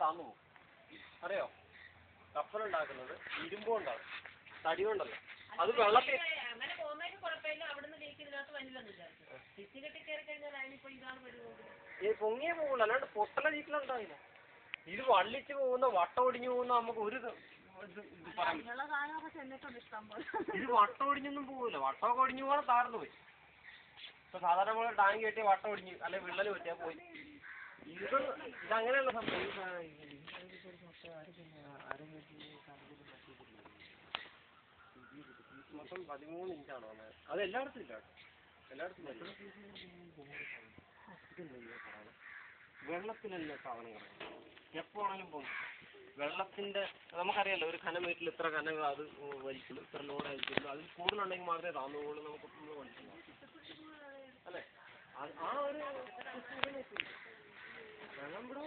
താന്നു പോകും. അറിയോ? കപ്പലുണ്ടാക്കുന്നത് ഇരുമ്പ് കൊണ്ടാണ്, തടി കൊണ്ടല്ല. അത് വെള്ളത്തിൽ പൊങ്ങിയേ പോകുള്ളൂ, അല്ലാണ്ട് പൊട്ടല ചീറ്റിലുണ്ടാവില്ല. ഇത് വള്ളിച്ച് പോകുന്ന വട്ടം ഒടിഞ്ഞു പോകുന്ന നമുക്ക് ഒരു ഇത് വട്ടം ഒടിഞ്ഞൊന്നും പോകില്ല. വട്ടമൊക്കെ ഒടിഞ്ഞു പോകാൻ താഴ്ന്നു പോയി. ഇപ്പൊ സാധാരണ നമ്മള് ടാങ്ക് കെട്ടി വട്ടം ഒടിഞ്ഞു അല്ലെ വിള്ളല് പറ്റിയാ പോയി. ഇതങ്ങനെയുള്ള സംഭവം. മൊത്തം 13 ഇഞ്ചാണ് വന്നത്. അത് എല്ലായിടത്തും ഇല്ല, എല്ലായിടത്തും വെള്ളത്തിലല്ലേ സാധനം കിടക്കും, എപ്പോഴാണെങ്കിലും പോകും. വെള്ളത്തിന്റെ നമുക്കറിയാലോ, ഒരു ഘനമീറ്ററിൽ ഇത്ര ഘനം അത് വലിക്കുള്ളൂ, ഇത്ര ലോഡ് അയക്കുള്ളൂ. അതിൽ കൂടുതലുണ്ടെങ്കിൽ മാത്രമേ താന്നുള്ളൂ, നമുക്ക് വലിക്കുള്ളൂ അല്ലേ? ആ ഒരു വെള്ളം ഇവിടെ